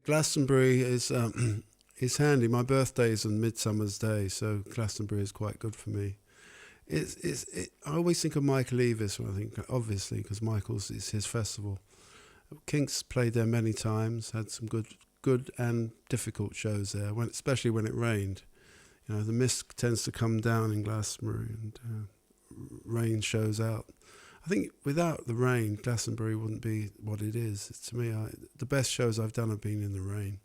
Glastonbury is is handy. My birthday is on Midsummer's Day, so Glastonbury is quite good for me. I always think of Michael Eavis when I think, obviously, because Michael's is his festival. Kinks played there many times, had some good and difficult shows there, especially when it rained. You know, the mist tends to come down in Glastonbury and rain shows out. I think without the rain, Glastonbury wouldn't be what it is. To me, the best shows I've done have been in the rain.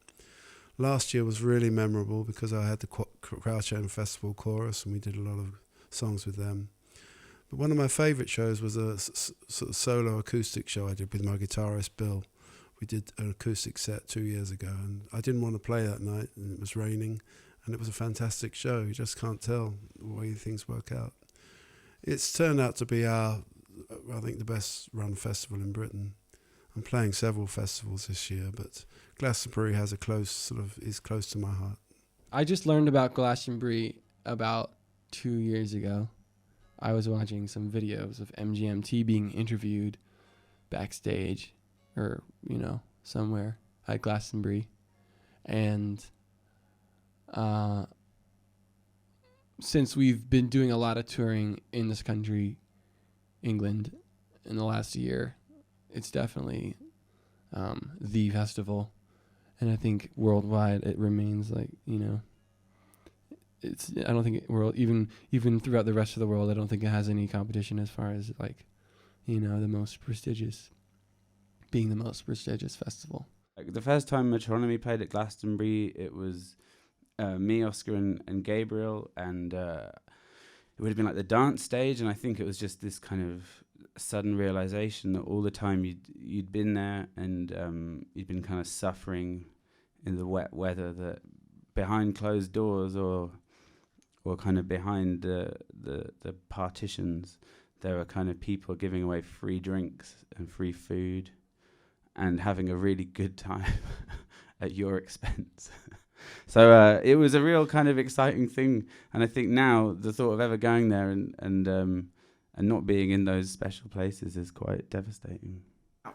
Last year was really memorable because I had the Crouch End Festival chorus and we did a lot of songs with them. But one of my favourite shows was a sort of solo acoustic show I did with my guitarist Bill. We did an acoustic set 2 years ago and I didn't want to play that night and it was raining and it was a fantastic show. You just can't tell the way things work out. It's turned out to be I think the best run festival in Britain. I'm playing several festivals this year, but Glastonbury has is close to my heart. I just learned about Glastonbury about 2 years ago. I was watching some videos of MGMT being interviewed backstage or, somewhere at Glastonbury. And since we've been doing a lot of touring in this country, England, in the last year, it's definitely the festival. And I think worldwide it remains I don't think even throughout the rest of the world, I don't think it has any competition as far as being the most prestigious festival. The first time Metronomy played at Glastonbury, it was me, Oscar, and Gabriel, and it would have been like the dance stage, and I think it was just this kind of sudden realization that all the time you'd been there and you'd been kind of suffering in the wet weather, that behind closed doors or kind of behind the partitions, there were kind of people giving away free drinks and free food and having a really good time at your expense. So it was a real kind of exciting thing. And I think now the thought of ever going there and not being in those special places is quite devastating.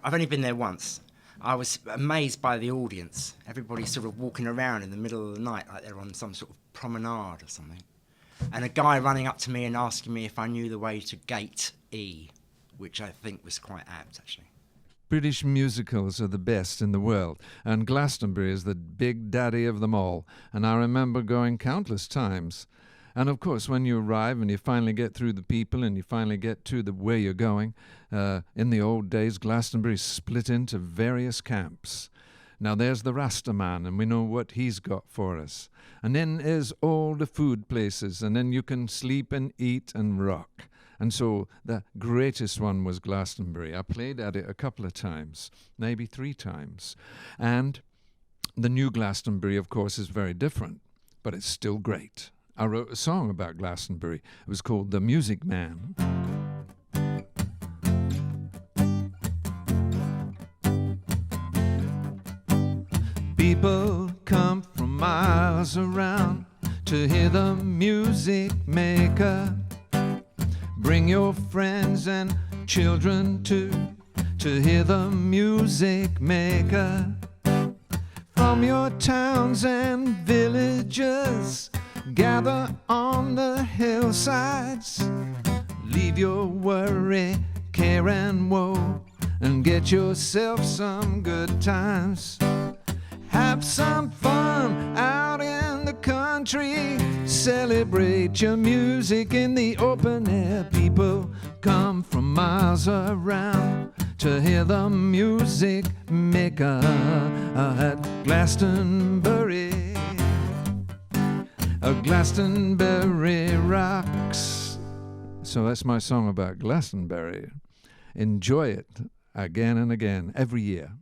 I've only been there once. I was amazed by the audience. Everybody sort of walking around in the middle of the night like they're on some sort of promenade or something. And a guy running up to me and asking me if I knew the way to Gate E, which I think was quite apt, actually. British musicals are the best in the world, and Glastonbury is the big daddy of them all, and I remember going countless times. And of course, when you arrive and you finally get through the people and you finally get to where you're going, in the old days, Glastonbury split into various camps. Now there's the Rasta man, and we know what he's got for us. And then there's all the food places, and then you can sleep and eat and rock. And so the greatest one was Glastonbury. I played at it a couple of times, maybe 3 times. And the new Glastonbury, of course, is very different, but it's still great. I wrote a song about Glastonbury. It was called The Music Man. People come from miles around to hear the music maker. Bring your friends and children too to hear the music maker. From your towns and villages, gather on the hillsides. Leave your worry, care and woe, and get yourself some good times. Have some fun out in the country. Celebrate your music in the open air. People come from miles around to hear the music maker at Glastonbury. Glastonbury rocks. So that's my song about Glastonbury. Enjoy it again and again, every year.